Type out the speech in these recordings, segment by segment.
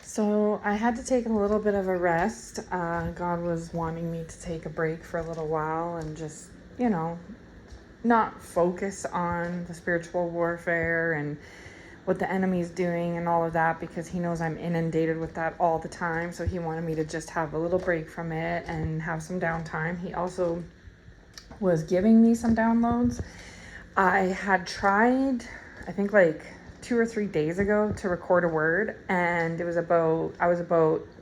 So I had to take a little bit of a rest. God was wanting me to take a break for a little while and just, not focus on the spiritual warfare and what the enemy's doing and all of that, because he knows I'm inundated with that all the time. So he wanted me to just have a little break from it and have some downtime. He also was giving me some downloads. I had tried, I think like 2 or 3 days ago, to record a word, and I was about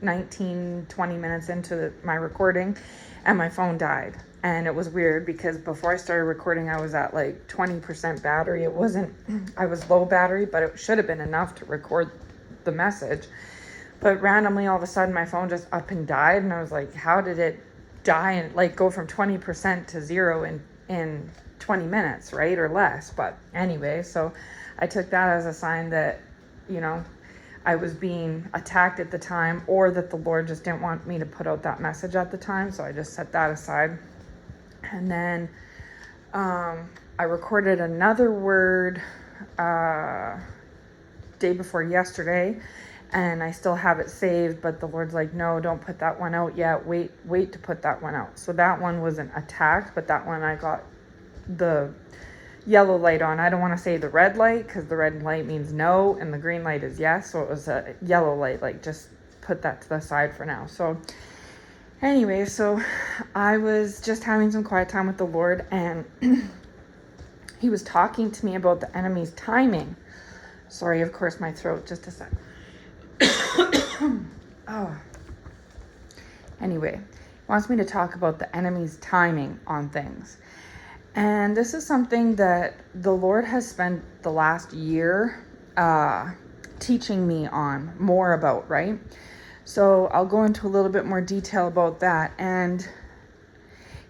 19-20 minutes into my recording, and my phone died. And it was weird because before I started recording, I was at like 20% battery. It wasn't, I was low battery, but it should have been enough to record the message. But randomly, all of a sudden, my phone just up and died, and I was like, how did it die and like go from 20% to zero in 20 minutes, right? Or less. But anyway, so I took that as a sign that, I was being attacked at the time, or that the Lord just didn't want me to put out that message at the time. So I just set that aside. And then I recorded another word day before yesterday, and I still have it saved, but the Lord's like, no, don't put that one out yet. Wait to put that one out. So that one wasn't attacked, but that one I got the yellow light on. I don't want to say the red light, because the red light means no and the green light is yes. So it was a yellow light, like just put that to the side for now. So anyway, so I was just having some quiet time with the Lord, and he was talking to me about the enemy's timing. Sorry, of course, my throat, just a sec. Oh. Anyway, he wants me to talk about the enemy's timing on things. And this is something that the Lord has spent the last year teaching me on more about, right? So I'll go into a little bit more detail about that. And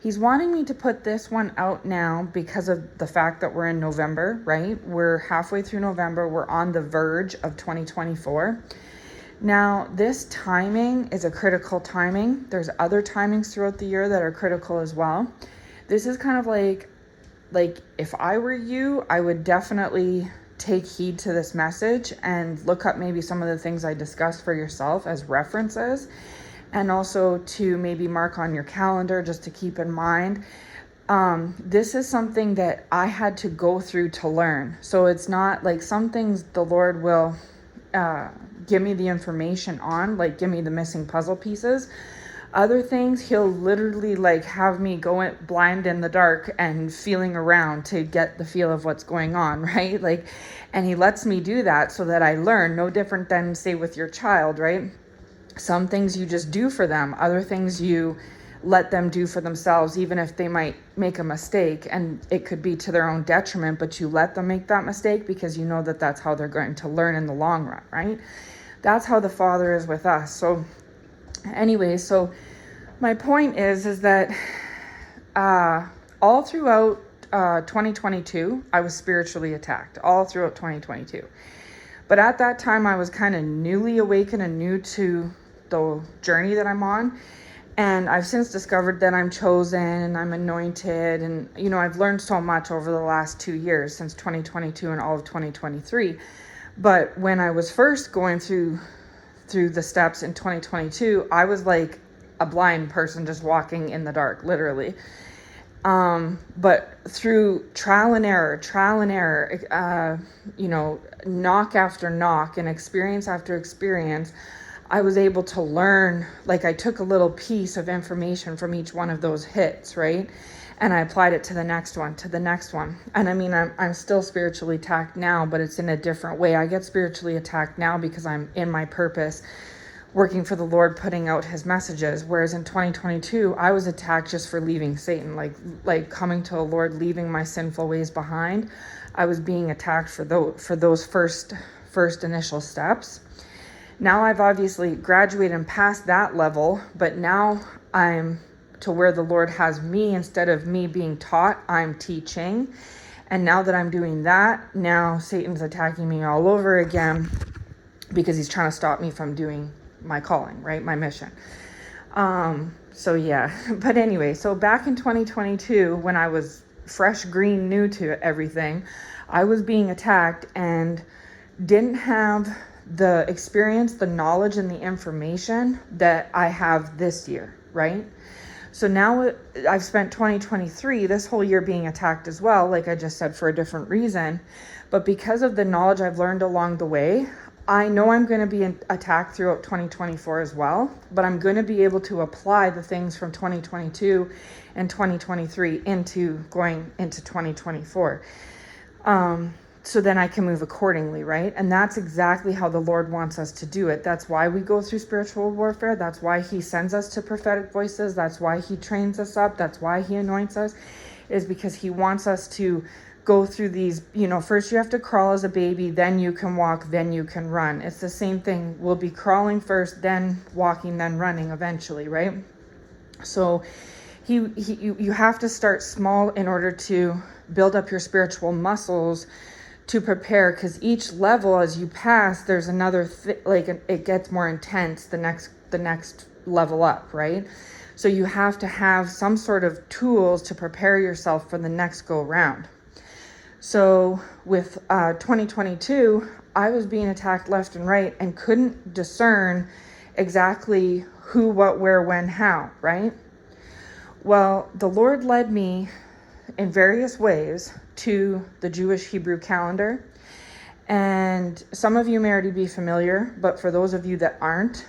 he's wanting me to put this one out now because of the fact that we're in November, right? We're halfway through November. We're on the verge of 2024. Now, this timing is a critical timing. There's other timings throughout the year that are critical as well. This is kind of like if I were you, I would definitely take heed to this message and look up maybe some of the things I discussed for yourself as references, and also to maybe mark on your calendar just to keep in mind. This is something that I had to go through to learn. So it's not like some things the Lord will give me the information on, like give me the missing puzzle pieces. Other things, he'll literally like have me go blind in the dark and feeling around to get the feel of what's going on, right? And he lets me do that so that I learn. No different than, say, with your child, right? Some things you just do for them. Other things you let them do for themselves, even if they might make a mistake, and it could be to their own detriment, but you let them make that mistake because you know that that's how they're going to learn in the long run, right? That's how the Father is with us. So anyway, so my point is that all throughout 2022, I was spiritually attacked, all throughout 2022. But at that time, I was kind of newly awakened and new to the journey that I'm on. And I've since discovered that I'm chosen and I'm anointed. And, I've learned so much over the last 2 years, since 2022 and all of 2023. But when I was first going through the steps in 2022, I was like a blind person just walking in the dark, literally. But through trial and error, knock after knock and experience after experience, I was able to learn, like I took a little piece of information from each one of those hits, right? And I applied it to the next one, And I mean, I'm still spiritually attacked now, but it's in a different way. I get spiritually attacked now because I'm in my purpose, working for the Lord, putting out his messages. Whereas in 2022, I was attacked just for leaving Satan, like coming to the Lord, leaving my sinful ways behind. I was being attacked for those first initial steps. Now I've obviously graduated and passed that level, but now I'm to where the Lord has me. Instead of me being taught, I'm teaching. And now that I'm doing that, now Satan's attacking me all over again because he's trying to stop me from doing my calling, right? My mission. So yeah, but anyway, so back in 2022, when I was fresh, green, new to everything, I was being attacked and didn't have the experience, the knowledge, and the information that I have this year, right? So now I've spent 2023, this whole year, being attacked as well, like I just said, for a different reason. But because of the knowledge I've learned along the way, I know I'm going to be attacked throughout 2024 as well, but I'm going to be able to apply the things from 2022 and 2023 into going into 2024. So then I can move accordingly, right? And that's exactly how the Lord wants us to do it. That's why we go through spiritual warfare. That's why he sends us to prophetic voices. That's why he trains us up. That's why he anoints us, is because he wants us to go through these, first you have to crawl as a baby, then you can walk, then you can run. It's the same thing. We'll be crawling first, then walking, then running eventually, right? So you have to start small in order to build up your spiritual muscles to prepare, because each level as you pass, there's another it gets more intense the next level up, right? So you have to have some sort of tools to prepare yourself for the next go round. So with 2022, I was being attacked left and right and couldn't discern exactly who, what, where, when, how, right? Well, the Lord led me in various ways to the Jewish Hebrew calendar. And some of you may already be familiar, but for those of you that aren't,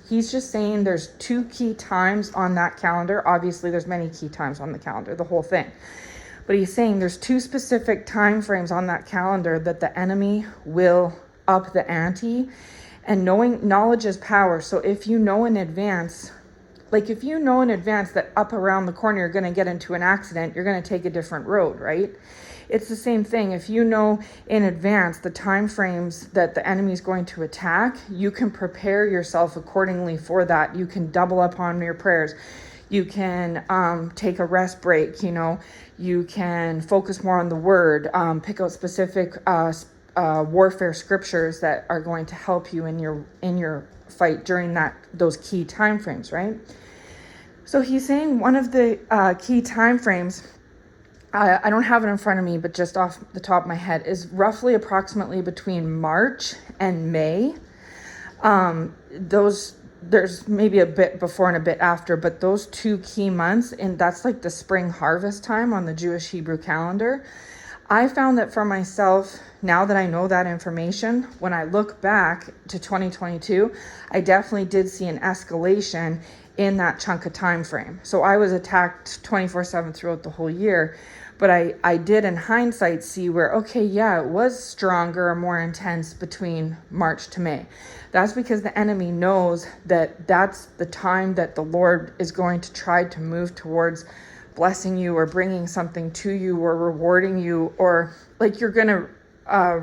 he's just saying there's 2 key times on that calendar. Obviously, there's many key times on the calendar, the whole thing. But he's saying there's 2 specific time frames on that calendar that the enemy will up the ante. And knowledge is power. So if you know in advance, that up around the corner you're going to get into an accident, you're going to take a different road, right? It's the same thing. If you know in advance the time frames that the enemy is going to attack, you can prepare yourself accordingly for that. You can double up on your prayers. You can take a rest break. You can focus more on the word, pick out specific warfare scriptures that are going to help you in your fight during those key time frames, right? So he's saying one of the key time frames, I don't have it in front of me, but just off the top of my head, is roughly approximately between March and May. There's maybe a bit before and a bit after, but those 2 key months, and that's like the spring harvest time on the Jewish Hebrew calendar. I found that for myself, now that I know that information, when I look back to 2022, I definitely did see an escalation in that chunk of time frame. So I was attacked 24/7 throughout the whole year, but I did in hindsight see where, okay, yeah, it was stronger or more intense between March to May. That's because the enemy knows that that's the time that the Lord is going to try to move towards blessing you or bringing something to you or rewarding you, or like you're going to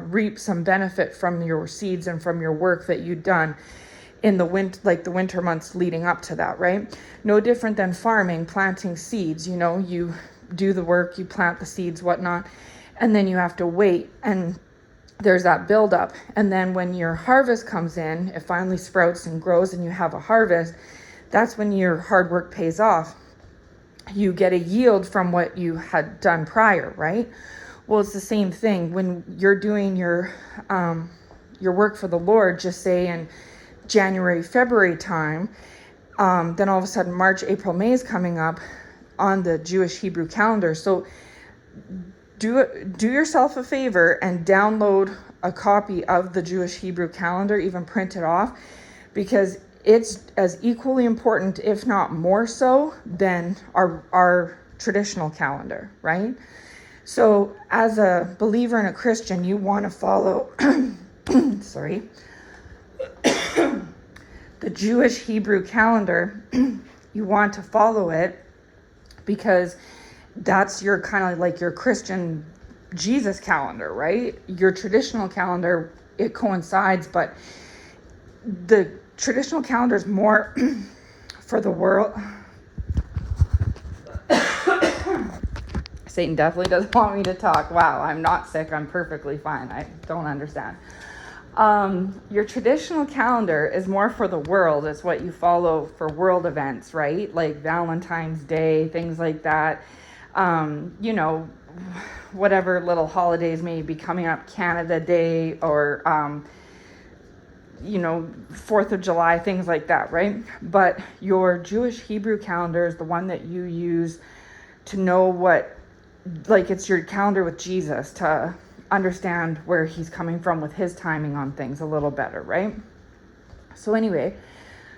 reap some benefit from your seeds and from your work that you've done in the winter months leading up to that, right? No different than farming, planting seeds. You do the work, you plant the seeds, whatnot, and then you have to wait, and there's that buildup. And then when your harvest comes in, it finally sprouts and grows and you have a harvest. That's when your hard work pays off. You get a yield from what you had done prior, right? Well, it's the same thing when you're doing your work for the Lord, just say in January, February time, then all of a sudden March, April, May is coming up on the Jewish Hebrew calendar. So do yourself a favor and download a copy of the Jewish Hebrew calendar, even print it off, because it's as equally important, if not more so, than our traditional calendar, right? So as a believer and a Christian, you want to follow, the Jewish Hebrew calendar. You want to follow it because that's your kind of like your Christian Jesus calendar, right? Your traditional calendar, it coincides, but the traditional calendar is more for the world. Satan definitely doesn't want me to talk. Wow, I'm not sick. I'm perfectly fine. I don't understand. Your traditional calendar is more for the world. It's what you follow for world events, right? Like Valentine's Day, things like that. Whatever little holidays may be coming up, Canada Day, or 4th of July, things like that, right? But your Jewish Hebrew calendar is the one that you use to know what, like, it's your calendar with Jesus, to understand where he's coming from with his timing on things a little better, right? So anyway,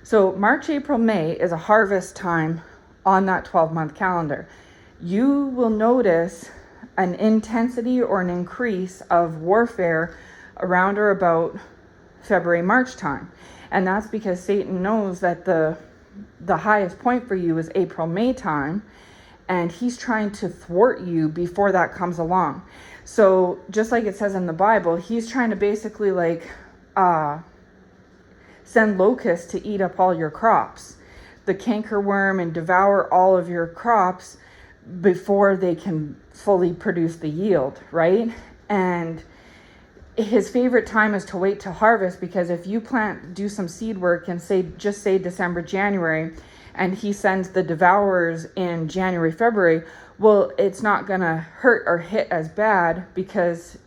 so March, April, May is a harvest time on that 12-month calendar. You will notice an intensity or an increase of warfare around or about February, March time. And that's because Satan knows that the highest point for you is April, May time, and he's trying to thwart you before that comes along. So just like it says in the Bible, he's trying to basically send locusts to eat up all your crops, the cankerworm, and devour all of your crops before they can fully produce the yield, right? And his favorite time is to wait to harvest, because if you do some seed work and say December, January, and he sends the devourers in January, February, well, it's not going to hurt or hit as bad, because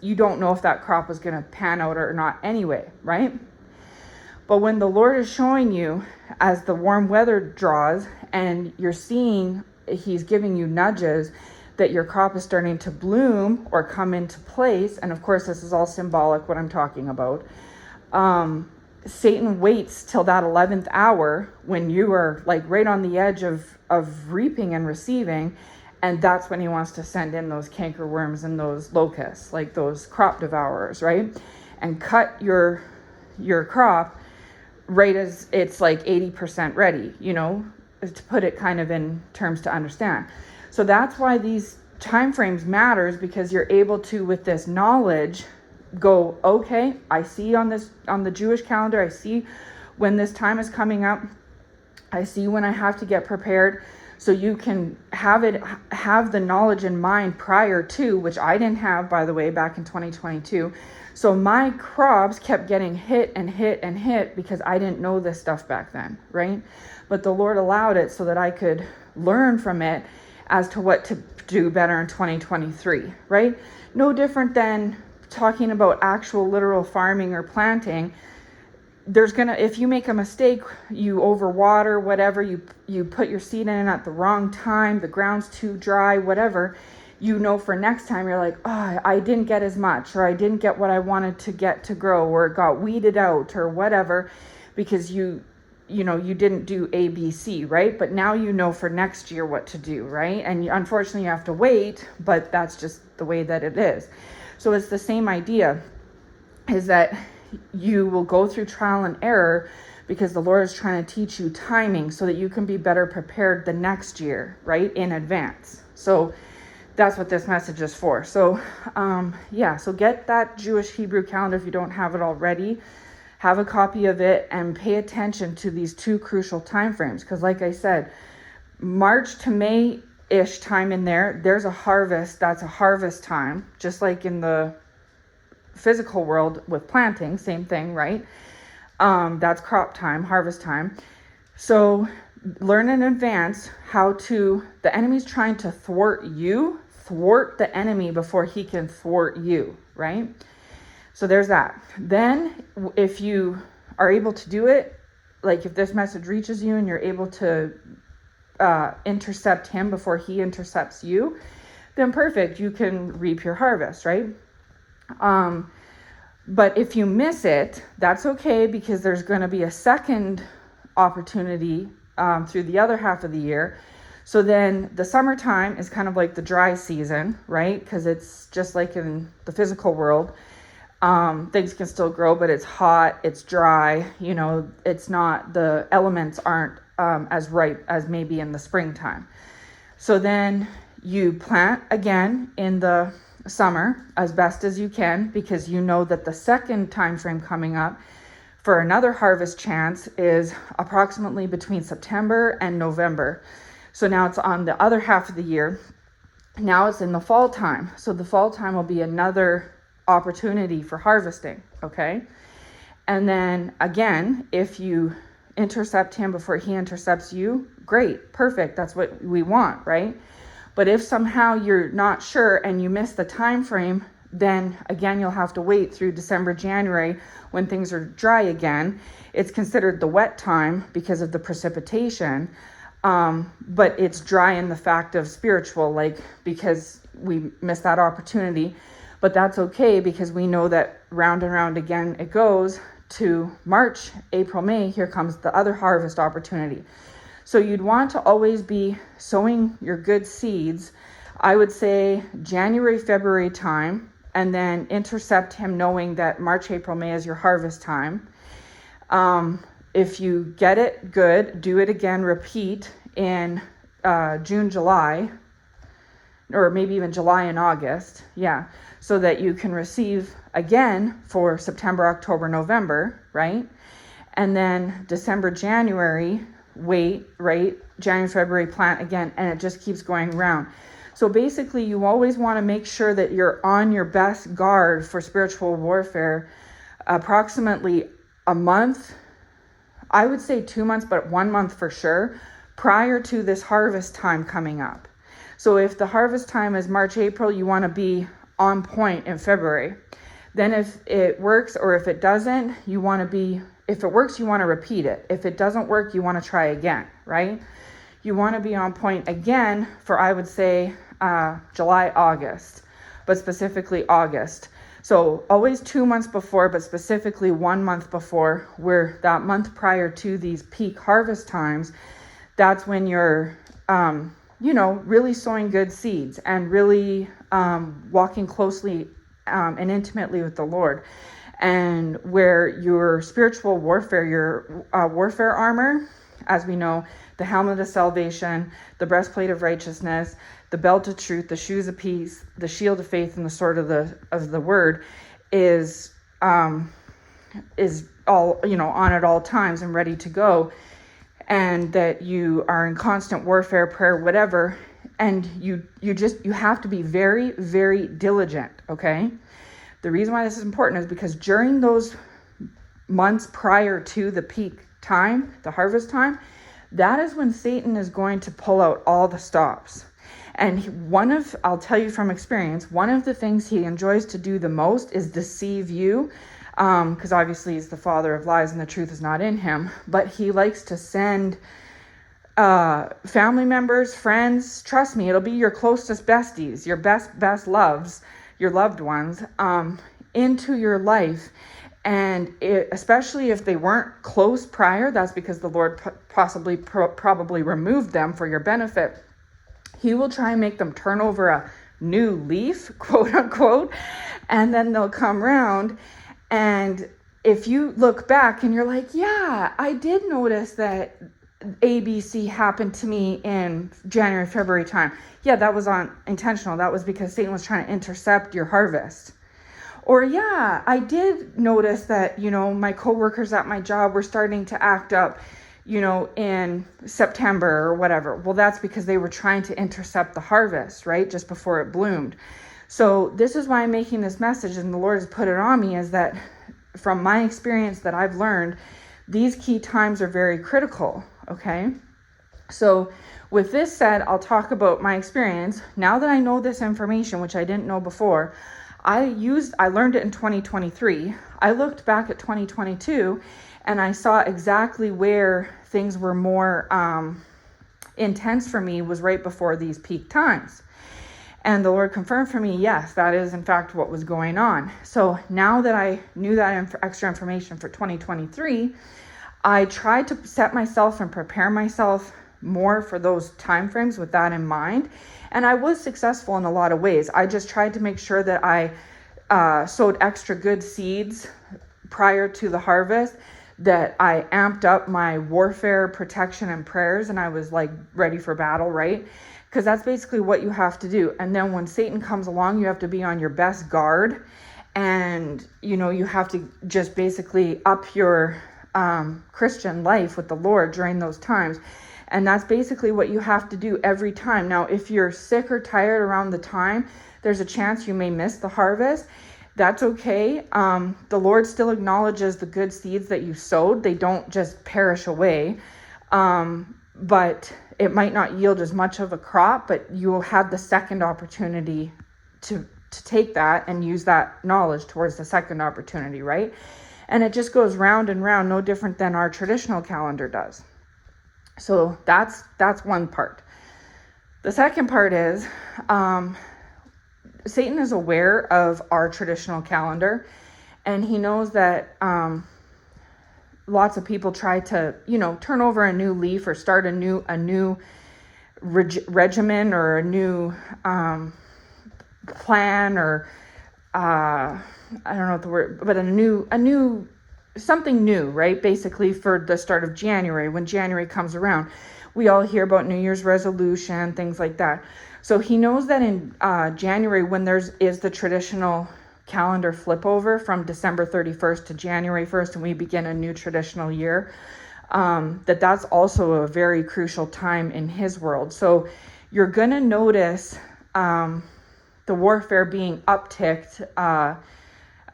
you don't know if that crop was going to pan out or not anyway, right? But when the Lord is showing you, as the warm weather draws, and you're seeing he's giving you nudges that your crop is starting to bloom or come into place, and of course this is all symbolic what I'm talking about, Satan waits till that 11th hour when you are like right on the edge of reaping and receiving, and that's when he wants to send in those cankerworms and those locusts, like those crop devourers, right? And cut your crop right as it's like 80% ready, to put it kind of in terms to understand. So that's why these time frames matters, because you're able to, with this knowledge, go, okay, I see on the Jewish calendar, I see when this time is coming up, I see when I have to get prepared. So you can have the knowledge in mind prior to, which I didn't have, by the way, back in 2022. So my crops kept getting hit and hit and hit because I didn't know this stuff back then, right? But the Lord allowed it so that I could learn from it as to what to do better in 2023, right? No different than talking about actual literal farming or planting. If you make a mistake, you overwater, whatever, you put your seed in at the wrong time, the ground's too dry, whatever, for next time you're like, oh, I didn't get as much, or I didn't get what I wanted to get to grow, or it got weeded out or whatever, because you didn't do A, B, C, right? But now for next year what to do, right? And unfortunately you have to wait, but that's just the way that it is. So it's the same idea, is that you will go through trial and error, because the Lord is trying to teach you timing so that you can be better prepared the next year, right? In advance. So that's what this message is for. So, so get that Jewish Hebrew calendar if you don't have it already. Have a copy of it and pay attention to these two crucial time frames. Because like I said, March to May-ish time in there's a harvest. That's a harvest time, just like in the physical world with planting, same thing, right? That's crop time, harvest time. So learn in advance the enemy's trying to thwart the enemy before he can thwart you, right? So there's that. Then if you are able to do it, like if this message reaches you and you're able to intercept him before he intercepts you, then perfect, you can reap your harvest, right? But if you miss it, that's okay, because there's going to be a second opportunity through the other half of the year. So then the summertime is kind of like the dry season, right? Because it's just like in the physical world. Things can still grow, but it's hot, it's dry, it's not, the elements aren't as ripe as maybe in the springtime. So then you plant again in the summer as best as you can, because you know that the second time frame coming up for another harvest chance is approximately between September and November. So now it's on the other half of the year. Now it's in the fall time. So the fall time will be another opportunity for harvesting, okay? And then again, if you intercept him before he intercepts you, great, perfect, that's what we want, right? But if somehow you're not sure and you miss the time frame, then again, you'll have to wait through December, January when things are dry again. It's considered the wet time because of the precipitation. But it's dry in the fact of spiritual, like because we missed that opportunity. But that's okay because we know that round and round again it goes to March, April, May. Here comes the other harvest opportunity. So you'd want to always be sowing your good seeds, I would say January, February time, and then intercept him knowing that March, April, May is your harvest time. If you get it, good. Do it again, repeat in June, July, or maybe even July and August. Yeah. So that you can receive again for September, October, November, right? And then December, January, wait, right? January, February, plant again, and it just keeps going around. So basically, you always want to make sure that you're on your best guard for spiritual warfare approximately a month, I would say 2 months, but 1 month for sure, prior to this harvest time coming up. So if the harvest time is March, April, you want to be on point in February. Then if it works or if it doesn't, you want to be, if it works, you want to repeat it. If it doesn't work, you want to try again, right? You want to be on point again for, I would say, July, August, but specifically August. So always 2 months before, but specifically 1 month before, where that month prior to these peak harvest times, that's when you're, really sowing good seeds and really walking closely and intimately with the Lord. And where your spiritual warfare, your warfare armor, as we know, the helmet of salvation, the breastplate of righteousness, the belt of truth, the shoes of peace, the shield of faith, and the sword of the word is all, on at all times and ready to go. And that you are in constant warfare, prayer, whatever. And you have to be very, very diligent. Okay. The reason why this is important is because during those months prior to the peak time, the harvest time, that is when Satan is going to pull out all the stops. And I'll tell you from experience, one of the things he enjoys to do the most is deceive you, because obviously he's the father of lies and the truth is not in him. But he likes to send family members, friends, trust me, it'll be your closest besties, your best loves, your loved ones, into your life. And especially if they weren't close prior, that's because the Lord probably removed them for your benefit. He will try and make them turn over a new leaf, quote unquote, and then they'll come around. And if you look back and you're like, yeah, I did notice that ABC happened to me in January, February time. Yeah, that was intentional. That was because Satan was trying to intercept your harvest. Or yeah, I did notice that, my coworkers at my job were starting to act up, in September or whatever. Well, that's because they were trying to intercept the harvest, right? Just before it bloomed. So this is why I'm making this message, and the Lord has put it on me, is that from my experience that I've learned, these key times are very critical, okay? So with this said, I'll talk about my experience. Now that I know this information, which I didn't know before, I learned it in 2023. I looked back at 2022 and I saw exactly where things were more intense for me was right before these peak times. And the Lord confirmed for me, yes, that is in fact what was going on. So now that I knew that extra information for 2023, I tried to set myself and prepare myself more for those timeframes with that in mind. And I was successful in a lot of ways. I just tried to make sure that I sowed extra good seeds prior to the harvest, that I amped up my warfare, protection, and prayers, and I was like ready for battle, right? Because that's basically what you have to do. And then when Satan comes along, you have to be on your best guard, and you have to just basically up your Christian life with the Lord during those times. And that's basically what you have to do every time. Now, if you're sick or tired around the time, there's a chance you may miss the harvest. That's okay. The Lord still acknowledges the good seeds that you sowed. They don't just perish away. But it might not yield as much of a crop, but you will have the second opportunity to to take that and use that knowledge towards the second opportunity, right? And it just goes round and round, no different than our traditional calendar does. So that's one part. The second part is Satan is aware of our traditional calendar, and he knows that lots of people try to, turn over a new leaf or start a new regimen or a new plan, or I don't know what the word, but a new something new, right? Basically for the start of January, when January comes around, we all hear about New Year's resolution, things like that. So he knows that in January, when is the traditional calendar flip over from December 31st to January 1st, and we begin a new traditional year, that's also a very crucial time in his world. So you're going to notice the warfare being upticked,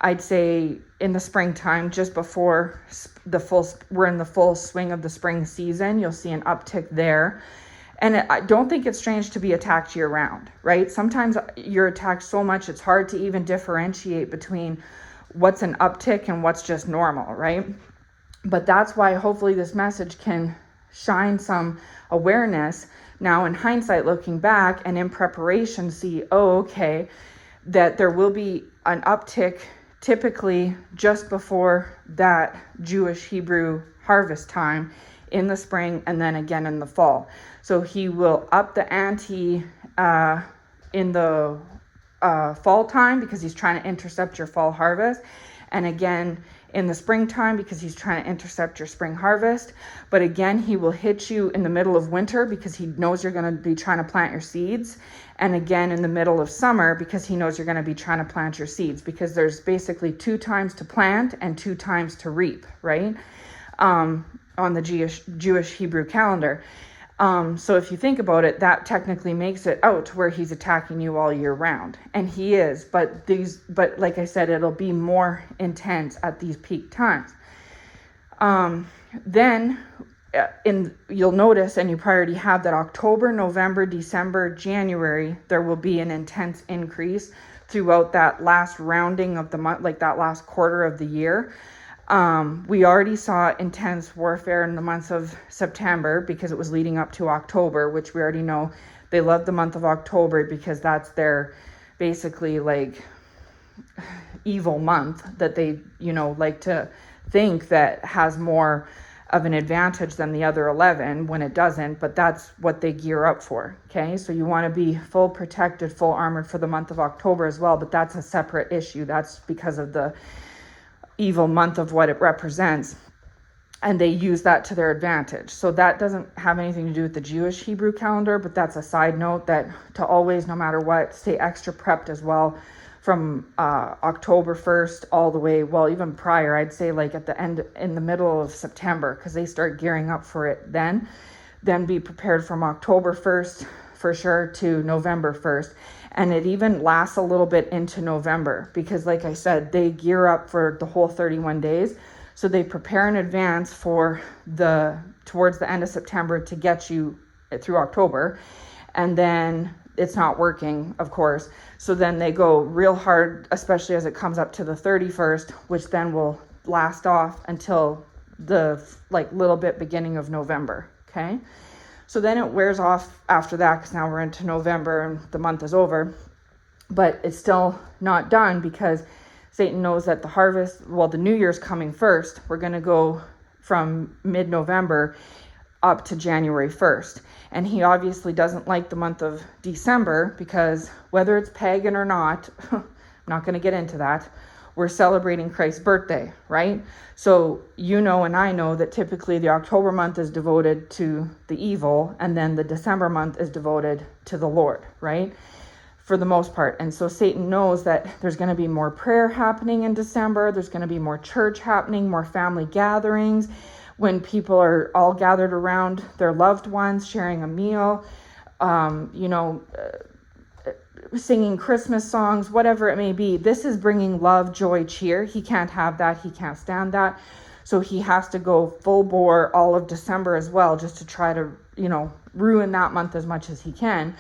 I'd say in the springtime, just before we're in the full swing of the spring season. You'll see an uptick there. And I don't think it's strange to be attacked year round, right? Sometimes you're attacked so much it's hard to even differentiate between what's an uptick and what's just normal, right? But that's why hopefully this message can shine some awareness now in hindsight, looking back, and in preparation see, okay, that there will be an uptick typically just before that Jewish Hebrew harvest time in the spring, and then again in the fall. So he will up the ante in the fall time because he's trying to intercept your fall harvest, and again in the springtime because he's trying to intercept your spring harvest. But again, he will hit you in the middle of winter because he knows you're going to be trying to plant your seeds, and again in the middle of summer because he knows you're going to be trying to plant your seeds, because there's basically 2 times to plant and 2 times to reap, right? On the Jewish Hebrew calendar. So if you think about it, that technically makes it out to where he's attacking you all year round. And he is, but like I said, it'll be more intense at these peak times. Then you'll notice, and you already have, that October, November, December, January, there will be an intense increase throughout that last rounding of the month, like that last quarter of the year. We already saw intense warfare in the months of September because it was leading up to October, which we already know they love the month of October because that's their basically like evil month that they, like to think that has more of an advantage than the other 11 when it doesn't, but that's what they gear up for. Okay. So you want to be full protected, full armored for the month of October as well, but that's a separate issue. That's because of the evil month of what it represents, and they use that to their advantage. So that doesn't have anything to do with the Jewish Hebrew calendar, but that's a side note, that to always, no matter what, stay extra prepped as well from October 1st all the way, well, even prior, I'd say like at the end, in the middle of September, because they start gearing up for it then be prepared from October 1st for sure to November 1st. And it even lasts a little bit into November because, like I said, they gear up for the whole 31 days. So they prepare in advance for towards the end of September to get you through October. And then it's not working, of course. So then they go real hard, especially as it comes up to the 31st, which then will last off until the little bit beginning of November. Okay. So then it wears off after that because now we're into November and the month is over. But it's still not done because Satan knows that the New Year's coming first. We're going to go from mid-November up to January 1st. And he obviously doesn't like the month of December because whether it's pagan or not, I'm not going to get into that, we're celebrating Christ's birthday, right? So and I know that typically the October month is devoted to the evil, and then the December month is devoted to the Lord, right? For the most part. And so Satan knows that there's going to be more prayer happening in December. There's going to be more church happening, more family gatherings, when people are all gathered around their loved ones, sharing a meal, singing Christmas songs, whatever it may be. This is bringing love, joy, cheer. He can't have that. He can't stand that. So he has to go full bore all of December as well, just to try to, ruin that month as much as he can.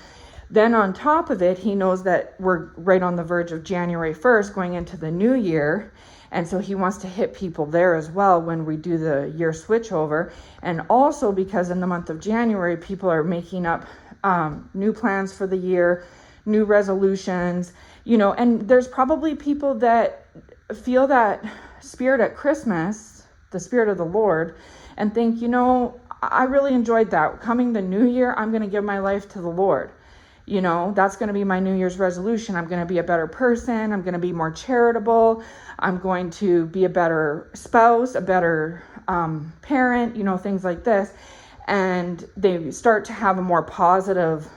Then on top of it, he knows that we're right on the verge of January 1st going into the new year. And so he wants to hit people there as well when we do the year switchover. And also because in the month of January, people are making up new plans for the year, new resolutions, and there's probably people that feel that spirit at Christmas, the spirit of the Lord, and think, I really enjoyed that. Coming the new year, I'm going to give my life to the Lord. That's going to be my New Year's resolution. I'm going to be a better person. I'm going to be more charitable. I'm going to be a better spouse, a better parent, things like this. And they start to have a more positive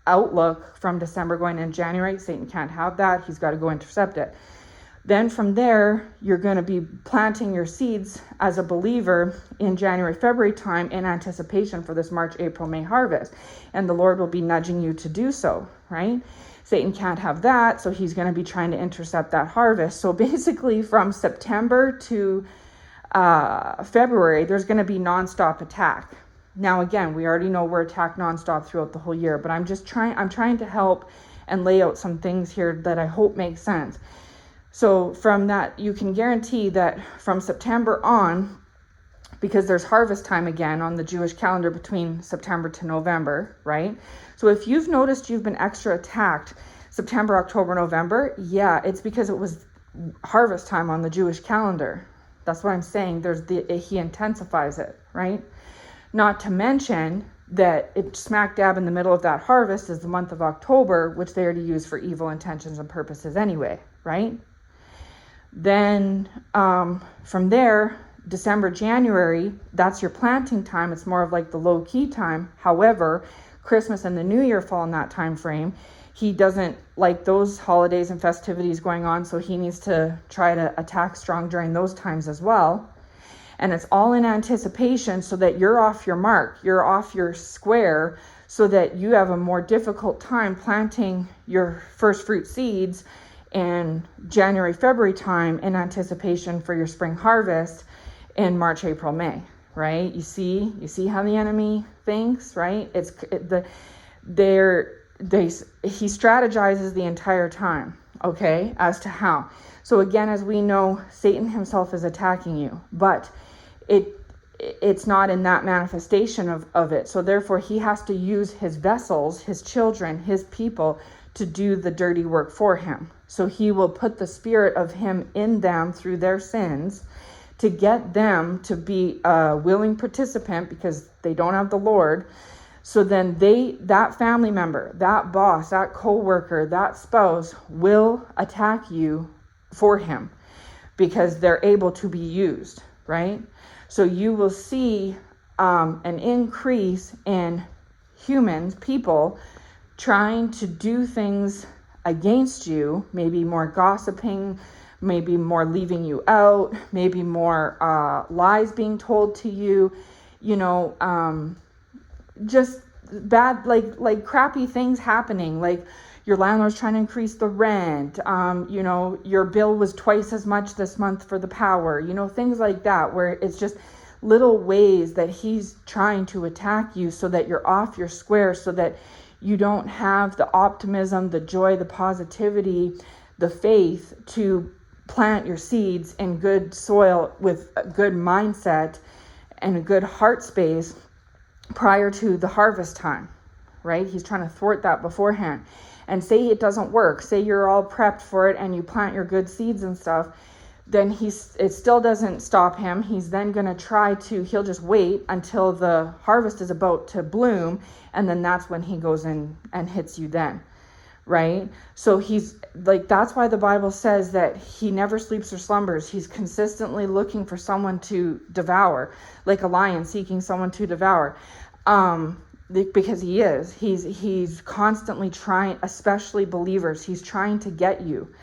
outlook from December going into January. Satan can't have that. He's got to go intercept it. Then from there, you're going to be planting your seeds as a believer in January, February time in anticipation for this March, April, May harvest. And the Lord will be nudging you to do so, right? Satan can't have that, so he's going to be trying to intercept that harvest. So basically from September to February, there's going to be nonstop attack. Now, again, we already know we're attacked nonstop throughout the whole year, but I'm trying to help and lay out some things here that I hope make sense. So from that, you can guarantee that from September on, because there's harvest time again on the Jewish calendar between September to November, right? So if you've noticed you've been extra attacked September, October, November, yeah, it's because it was harvest time on the Jewish calendar. That's what I'm saying. He intensifies it, right? Not to mention that it's smack dab in the middle of that harvest is the month of October, which they already use for evil intentions and purposes anyway, right? Then from there, December, January, that's your planting time. It's more of like the low key time. However, Christmas and the New Year fall in that time frame. He doesn't like those holidays and festivities going on, so he needs to try to attack strong during those times as well. And it's all in anticipation so that you're off your mark, you're off your square, so that you have a more difficult time planting your first fruit seeds in January, February time in anticipation for your spring harvest in March, April, May, right? You see how the enemy thinks, right? He strategizes the entire time, okay, as to how. So again, as we know, Satan himself is attacking you, but it's not in that manifestation of it. So therefore, he has to use his vessels, his children, his people, to do the dirty work for him. So he will put the spirit of him in them through their sins to get them to be a willing participant because they don't have the Lord. So then that family member, that boss, that co-worker, that spouse will attack you for him because they're able to be used, right? So you will see an increase in humans, people, trying to do things against you, maybe more gossiping, maybe more leaving you out, maybe more lies being told to you, just bad, like crappy things happening, like your landlord's trying to increase the rent, your bill was twice as much this month for the power, things like that, where it's just little ways that he's trying to attack you so that you're off your square, so that you don't have the optimism, the joy, the positivity, the faith to plant your seeds in good soil with a good mindset and a good heart space prior to the harvest time, right? He's trying to thwart that beforehand. And say it doesn't work. Say you're all prepped for it and you plant your good seeds and stuff. Then it still doesn't stop him. He's then going to he'll just wait until the harvest is about to bloom. And then that's when he goes in and hits you then, right? So he's like, that's why the Bible says that he never sleeps or slumbers. He's consistently looking for someone to devour, like a lion seeking someone to devour. Because he's constantly trying, especially believers, he's trying to get you.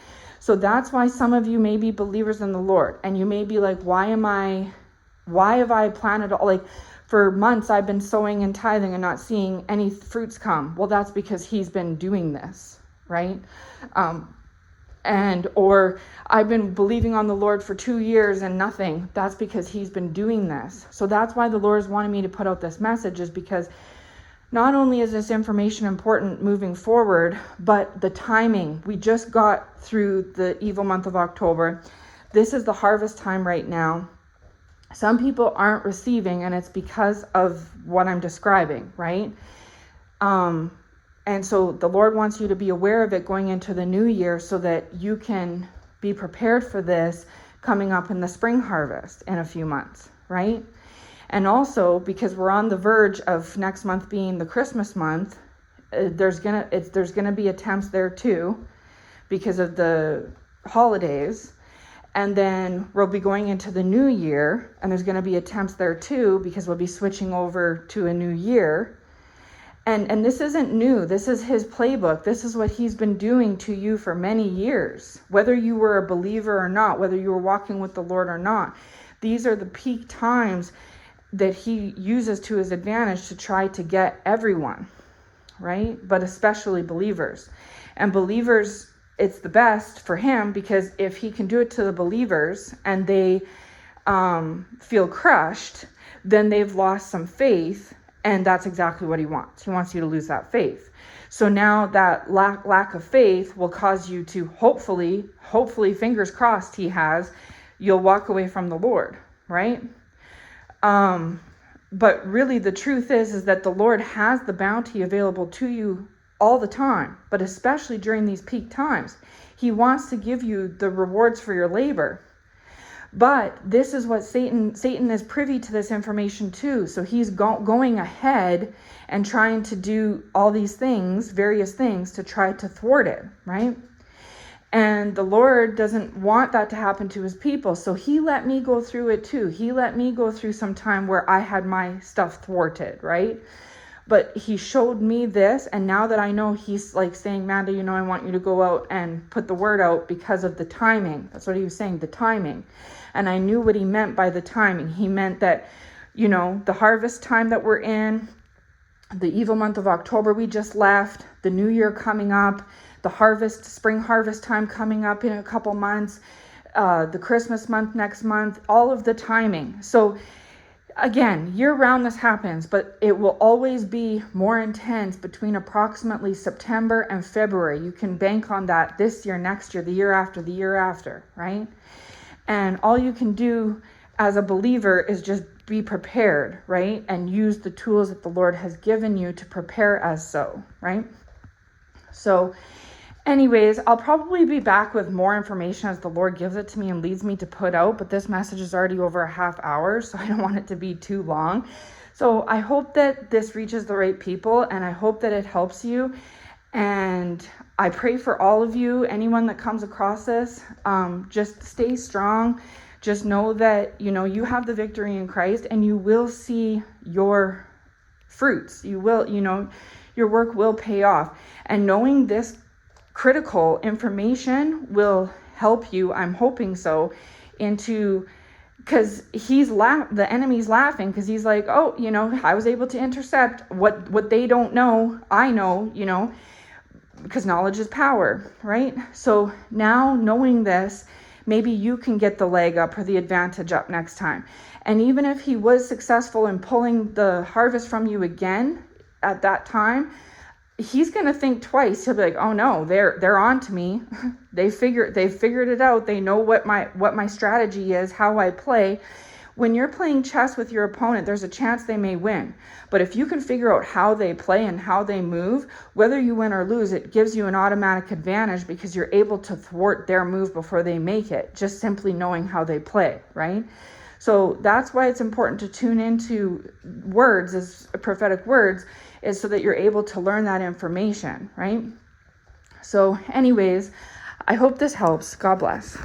So that's why some of you may be believers in the Lord and you may be like, why have I planted all, like for months I've been sowing and tithing and not seeing any fruits come. Well, that's because he's been doing this, right? Or I've been believing on the Lord for 2 years and nothing. That's because he's been doing this. So that's why the Lord is wanting me to put out this message, is because not only is this information important moving forward, but the timing. We just got through the evil month of October. This is the harvest time right now. Some people aren't receiving, and it's because of what I'm describing, right? And so the Lord wants you to be aware of it going into the new year so that you can be prepared for this coming up in the spring harvest in a few months, right? And also, because we're on the verge of next month being the Christmas month, there's gonna be attempts there too, because of the holidays. And then we'll be going into the new year, and there's gonna be attempts there too, because we'll be switching over to a new year. And this isn't new. This is his playbook. This is what he's been doing to you for many years. Whether you were a believer or not, whether you were walking with the Lord or not, these are the peak times that he uses to his advantage to try to get everyone, right? But especially believers. And believers, it's the best for him, because if he can do it to the believers and they feel crushed, then they've lost some faith. And that's exactly what he wants. He wants you to lose that faith. So now that lack of faith will cause you to hopefully, fingers crossed you'll walk away from the Lord, right? But really the truth is that the Lord has the bounty available to you all the time, but especially during these peak times. He wants to give you the rewards for your labor. But this is what Satan is privy to this information too. So he's going ahead and trying to do all these things, various things, to try to thwart it, right? And the Lord doesn't want that to happen to his people. So he let me go through it too. He let me go through some time where I had my stuff thwarted, right? But he showed me this, and now that I know, he's like saying, Manda, I want you to go out and put the word out because of the timing. That's what he was saying, the timing. And I knew what he meant by the timing. He meant that, the harvest time that we're in, the evil month of October we just left, the new year coming up, the spring harvest time coming up in a couple months, the Christmas month next month, all of the timing. So again, year-round this happens, but it will always be more intense between approximately September and February. You can bank on that this year, next year, the year after, right? And all you can do as a believer is just be prepared, right? And use the tools that the Lord has given you to prepare as so, right? So anyways, I'll probably be back with more information as the Lord gives it to me and leads me to put out, but this message is already over a half hour, so I don't want it to be too long. So I hope that this reaches the right people, and I hope that it helps you. And I pray for all of you, anyone that comes across this, just stay strong. Just know that, you have the victory in Christ, and you will see your fruits. You will, your work will pay off. And knowing this critical information will help you, I'm hoping so, because the enemy's laughing, because he's like, oh, I was able to intercept what they don't know. I know, because knowledge is power, right? So now knowing this, maybe you can get the leg up or the advantage up next time. And even if he was successful in pulling the harvest from you again at that time, he's going to think twice. He'll be like, oh no, they're on to me. They've figured it out. They know what my strategy is, how I play. When you're playing chess with your opponent, there's a chance they may win. But if you can figure out how they play and how they move, whether you win or lose, it gives you an automatic advantage because you're able to thwart their move before they make it, just simply knowing how they play, right? So that's why it's important to tune into words, as prophetic words, is so that you're able to learn that information, right? So anyways, I hope this helps. God bless.